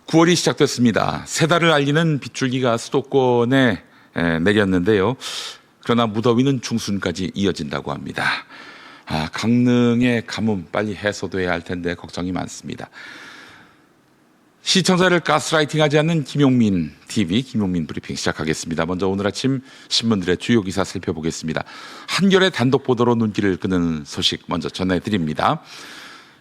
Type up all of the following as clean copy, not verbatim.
9월이 시작됐습니다. 세 달을 알리는 빗줄기가 수도권에 내렸는데요. 그러나 무더위는 중순까지 이어진다고 합니다. 강릉의 가뭄 빨리 해소돼야 할 텐데 걱정이 많습니다. 시청자를 가스라이팅하지 않는 김용민 TV, 김용민 브리핑 시작하겠습니다. 먼저 오늘 아침 신문들의 주요 기사 살펴보겠습니다. 한겨레 단독 보도로 눈길을 끄는 소식 먼저 전해드립니다.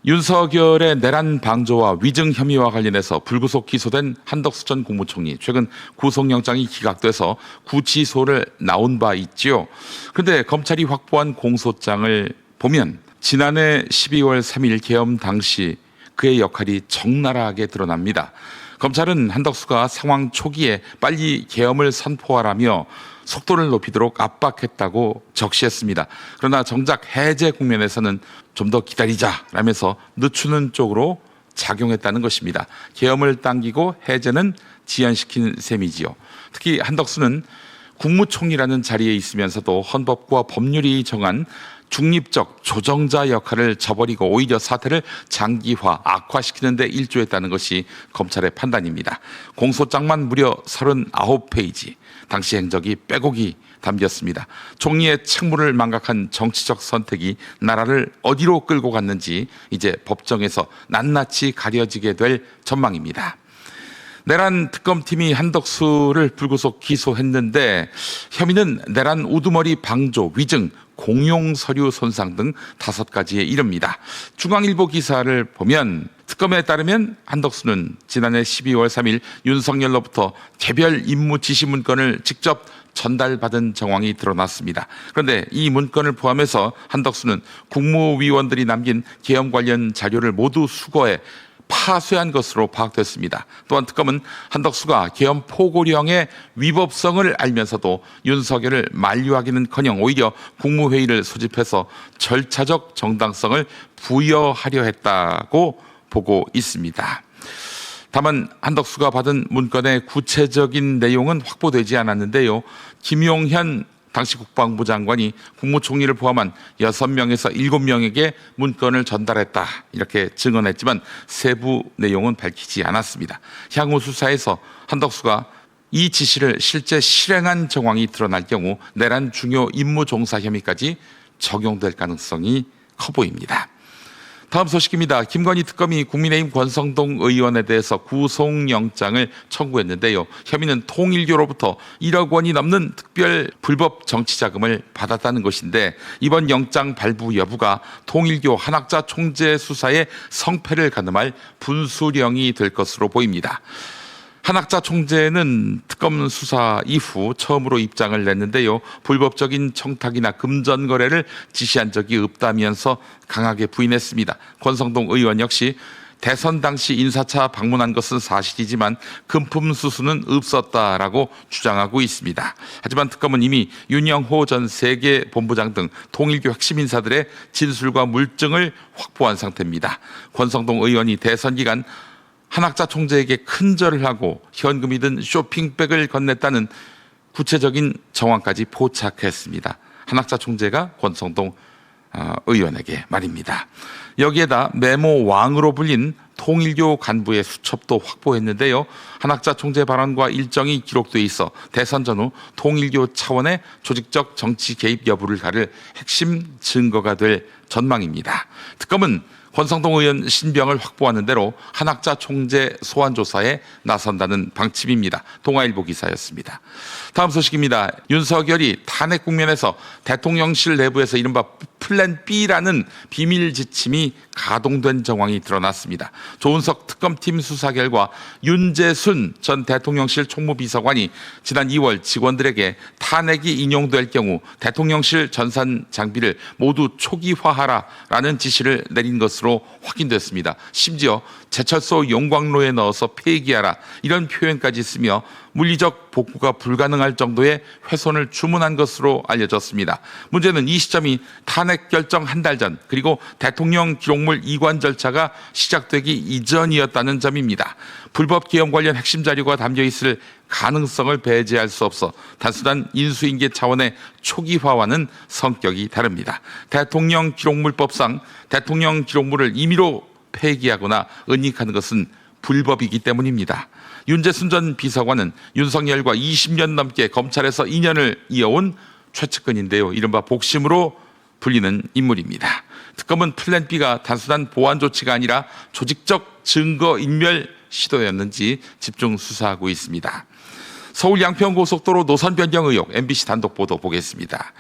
윤석열의 내란 방조와 위증 혐의와 관련해서 불구속 기소된 한덕수 전 국무총리, 최근 구속영장이 기각돼서 구치소를 나온 바 있지요. 그런데 검찰이 확보한 공소장을 보면 지난해 12월 3일 계엄 당시 그의 역할이 적나라하게 드러납니다. 검찰은 한덕수가 상황 초기에 빨리 계엄을 선포하라며 속도를 높이도록 압박했다고 적시했습니다. 그러나 정작 해제 국면에서는 좀 더 기다리자라면서 늦추는 쪽으로 작용했다는 것입니다. 계엄을 당기고 해제는 지연시킨 셈이지요. 특히 한덕수는 국무총리라는 자리에 있으면서도 헌법과 법률이 정한 중립적 조정자 역할을 저버리고 오히려 사태를 장기화, 악화시키는 데 일조했다는 것이 검찰의 판단입니다. 공소장만 무려 39페이지, 당시 행적이 빼곡히 담겼습니다. 총리의 책무를 망각한 정치적 선택이 나라를 어디로 끌고 갔는지 이제 법정에서 낱낱이 가려지게 될 전망입니다. 내란 특검팀이 한덕수를 불구속 기소했는데 혐의는 내란 우두머리 방조, 위증, 공용 서류 손상 등 5가지에 이릅니다. 중앙일보 기사를 보면 특검에 따르면 한덕수는 지난해 12월 3일 윤석열로부터 개별 임무 지시 문건을 직접 전달받은 정황이 드러났습니다. 그런데 이 문건을 포함해서 한덕수는 국무위원들이 남긴 계엄 관련 자료를 모두 수거해 파쇄한 것으로 파악됐습니다. 또한 특검은 한덕수가 계엄 포고령의 위법성을 알면서도 윤석열을 만류하기는커녕 오히려 국무회의를 소집해서 절차적 정당성을 부여하려 했다고 보고 있습니다. 다만 한덕수가 받은 문건의 구체적인 내용은 확보되지 않았는데요. 김용현 당시 국방부 장관이 국무총리를 포함한 6명에서 7명에게 문건을 전달했다 이렇게 증언했지만 세부 내용은 밝히지 않았습니다. 향후 수사에서 한덕수가 이 지시를 실제 실행한 정황이 드러날 경우 내란 중요 임무 종사 혐의까지 적용될 가능성이 커 보입니다. 다음 소식입니다. 김건희 특검이 국민의힘 권성동 의원에 대해서 구속영장을 청구했는데요. 혐의는 통일교로부터 1억 원이 넘는 특별 불법 정치자금을 받았다는 것인데 이번 영장 발부 여부가 통일교 한학자 총재 수사의 성패를 가늠할 분수령이 될 것으로 보입니다. 한학자 총재는 특검 수사 이후 처음으로 입장을 냈는데요. 불법적인 청탁이나 금전 거래를 지시한 적이 없다면서 강하게 부인했습니다. 권성동 의원 역시 대선 당시 인사차 방문한 것은 사실이지만 금품 수수는 없었다라고 주장하고 있습니다. 하지만 특검은 이미 윤영호 전 세계본부장 등 통일교 핵심 인사들의 진술과 물증을 확보한 상태입니다. 권성동 의원이 대선 기간 한학자 총재에게 큰절을 하고 현금이든 쇼핑백을 건넸다는 구체적인 정황까지 포착했습니다. 한학자 총재가 권성동 의원에게 말입니다. 여기에다 메모 왕으로 불린 통일교 간부의 수첩도 확보했는데요. 한학자 총재 발언과 일정이 기록돼 있어 대선 전후 통일교 차원의 조직적 정치 개입 여부를 가릴 핵심 증거가 될 전망입니다. 특검은 권성동 의원 신병을 확보하는 대로 한학자 총재 소환 조사에 나선다는 방침입니다. 동아일보 기사였습니다. 다음 소식입니다. 윤석열이 탄핵 국면에서 대통령실 내부에서 이른바 플랜 B라는 비밀 지침이 가동된 정황이 드러났습니다. 조은석 특검팀 수사 결과 윤재순 전 대통령실 총무비서관이 지난 2월 직원들에게 탄핵이 인용될 경우 대통령실 전산 장비를 모두 초기화하라라는 지시를 내린 것으로 확인됐습니다. 심지어 제철소 용광로에 넣어서 폐기하라 이런 표현까지 쓰며 물리적 복구가 불가능할 정도의 훼손을 주문한 것으로 알려졌습니다. 문제는 이 시점이 탄핵 결정 한 달 전 그리고 대통령 기록물 이관 절차가 시작되기 이전이었다는 점입니다. 불법 계엄 관련 핵심 자료가 담겨 있을 가능성을 배제할 수 없어 단순한 인수인계 차원의 초기화와는 성격이 다릅니다. 대통령 기록물법상 대통령 기록물을 임의로 폐기하거나 은닉하는 것은 불법이기 때문입니다. 윤재순 전 비서관은 윤석열과 20년 넘게 검찰에서 인연을 이어온 최측근인데요. 이른바 복심으로 불리는 인물입니다. 특검은 플랜 B가 단순한 보완 조치가 아니라 조직적 증거 인멸 시도였는지 집중 수사하고 있습니다. 서울 양평고속도로 노선 변경 의혹 MBC 단독 보도 보겠습니다.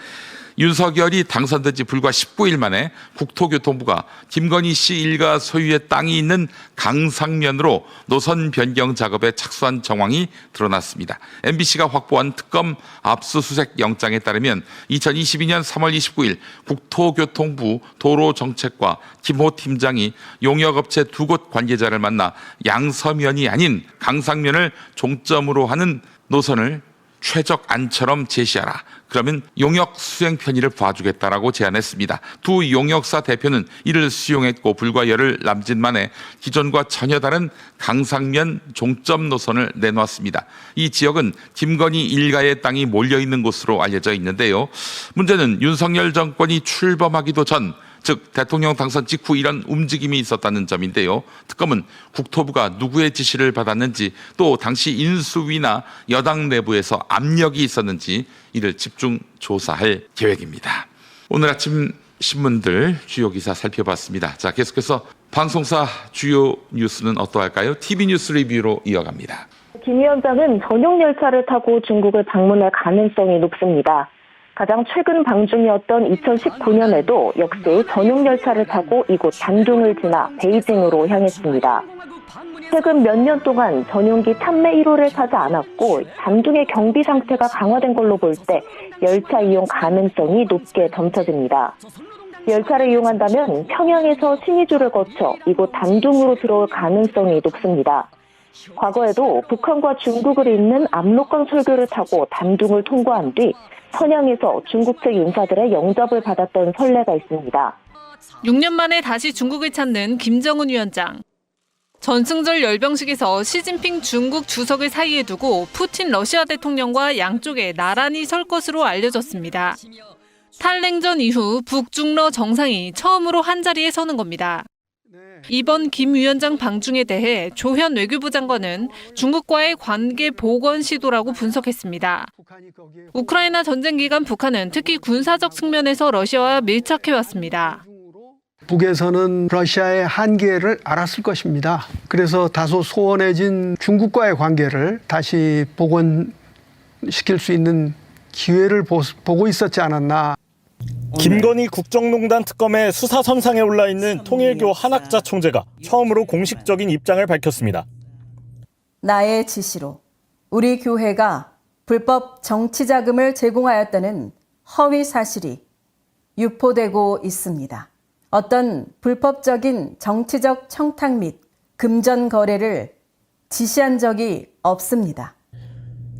윤석열이 당선된 지 불과 19일 만에 국토교통부가 김건희 씨 일가 소유의 땅이 있는 강상면으로 노선 변경 작업에 착수한 정황이 드러났습니다. MBC가 확보한 특검 압수수색 영장에 따르면 2022년 3월 29일 국토교통부 도로정책과 김호 팀장이 용역업체 두 곳 관계자를 만나 양서면이 아닌 강상면을 종점으로 하는 노선을 최적안처럼 제시하라. 그러면 용역 수행 편의를 봐주겠다라고 제안했습니다. 두 용역사 대표는 이를 수용했고 불과 열흘 남짓 만에 기존과 전혀 다른 강상면 종점 노선을 내놓았습니다. 이 지역은 김건희 일가의 땅이 몰려있는 곳으로 알려져 있는데요. 문제는 윤석열 정권이 출범하기도 전, 즉 대통령 당선 직후 이런 움직임이 있었다는 점인데요. 특검은 국토부가 누구의 지시를 받았는지 또 당시 인수위나 여당 내부에서 압력이 있었는지 이를 집중 조사할 계획입니다. 오늘 아침 신문들 주요 기사 살펴봤습니다. 자, 계속해서 방송사 주요 뉴스는 어떠할까요? TV 뉴스 리뷰로 이어갑니다. 김 위원장은 전용 열차를 타고 중국을 방문할 가능성이 높습니다. 가장 최근 방중이었던 2019년에도 역시 전용 열차를 타고 이곳 단둥을 지나 베이징으로 향했습니다. 최근 몇 년 동안 전용기 참매 1호를 타지 않았고 단둥의 경비 상태가 강화된 걸로 볼 때 열차 이용 가능성이 높게 점쳐집니다. 열차를 이용한다면 평양에서 신의주를 거쳐 이곳 단둥으로 들어올 가능성이 높습니다. 과거에도 북한과 중국을 잇는 압록강 철교를 타고 단둥을 통과한 뒤 선양에서 중국 측 인사들의 영접을 받았던 선례가 있습니다. 6년 만에 다시 중국을 찾는 김정은 위원장. 전승절 열병식에서 시진핑 중국 주석을 사이에 두고 푸틴 러시아 대통령과 양쪽에 나란히 설 것으로 알려졌습니다. 탈냉전 이후 북중러 정상이 처음으로 한자리에 서는 겁니다. 이번 김 위원장 방중에 대해 조현 외교부 장관은 중국과의 관계 복원 시도라고 분석했습니다. 우크라이나 전쟁 기간 북한은 특히 군사적 측면에서 러시아와 밀착해왔습니다. 북에서는 러시아의 한계를 알았을 것입니다. 그래서 다소 소원해진 중국과의 관계를 다시 복원시킬 수 있는 기회를 보고 있었지 않았나. 김건희 국정농단 특검의 수사선상에 올라있는 통일교 한학자 총재가 처음으로 공식적인 입장을 밝혔습니다. 나의 지시로 우리 교회가 불법 정치자금을 제공하였다는 허위 사실이 유포되고 있습니다. 어떤 불법적인 정치적 청탁 및 금전 거래를 지시한 적이 없습니다.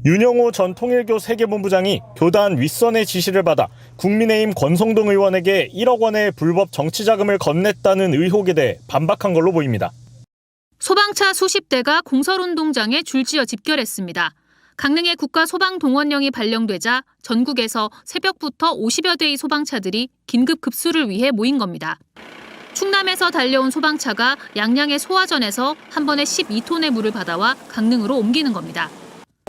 윤영호 전 통일교 세계본부장이 교단 윗선의 지시를 받아 국민의힘 권성동 의원에게 1억 원의 불법 정치자금을 건넸다는 의혹에 대해 반박한 걸로 보입니다. 소방차 수십 대가 공설운동장에 줄지어 집결했습니다. 강릉의 국가소방동원령이 발령되자 전국에서 새벽부터 50여 대의 소방차들이 긴급 급수를 위해 모인 겁니다. 충남에서 달려온 소방차가 양양의 소화전에서 한 번에 12톤의 물을 받아와 강릉으로 옮기는 겁니다.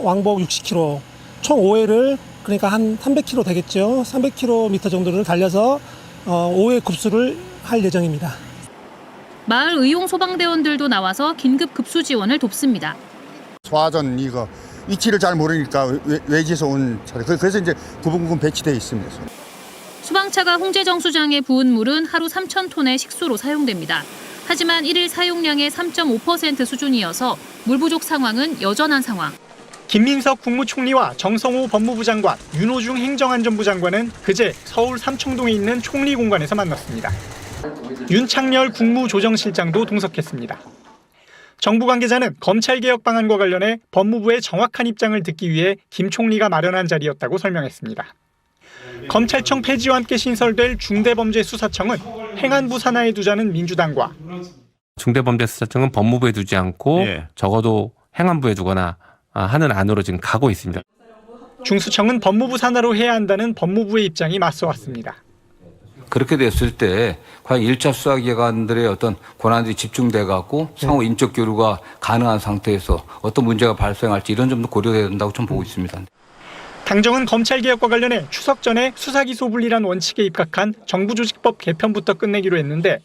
왕복 60km, 총 5회를 그러니까 한 300km 되겠죠. 300km 정도를 달려서 5회 급수를 할 예정입니다. 마을 의용 소방대원들도 나와서 긴급 급수 지원을 돕습니다. 소화전 이거 위치를 잘 모르니까 외지에서 온 차들, 그래서 이제 구분구분 배치되어 있습니다. 소방차가 홍제정수장에 부은 물은 하루 3,000톤의 식수로 사용됩니다. 하지만 1일 사용량의 3.5% 수준이어서 물 부족 상황은 여전한 상황. 김민석 국무총리와 정성호 법무부 장관, 윤호중 행정안전부 장관은 그제 서울 삼청동에 있는 총리공관에서 만났습니다. 윤창렬 국무조정실장도 동석했습니다. 정부 관계자는 검찰개혁 방안과 관련해 법무부의 정확한 입장을 듣기 위해 김 총리가 마련한 자리였다고 설명했습니다. 검찰청 폐지와 함께 신설될 중대범죄수사청은 행안부 산하에 두자는 민주당과 중대범죄수사청은 법무부에 두지 않고 적어도 행안부에 두거나 하는 안으로 지금 가고 있습니다. 중수청은 법무부 산하로 해야 한다는 법무부의 입장이 맞서왔습니다. 그렇게 됐을 때 과연 1차 수사기관들의 어떤 권한들이 집중돼 갖고 상호 인적 교류가 가능한 상태에서 어떤 문제가 발생할지 이런 점도 고려돼야 된다고 좀 보고 있습니다. 당정은 검찰개혁과 관련해 추석 전에 수사기소 분리란 원칙에 입각한 정부조직법 개편부터 끝내기로 했는데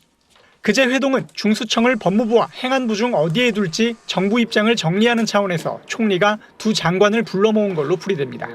그제 회동은 중수청을 법무부와 행안부 중 어디에 둘지 정부 입장을 정리하는 차원에서 총리가 두 장관을 불러 모은 걸로 풀이됩니다.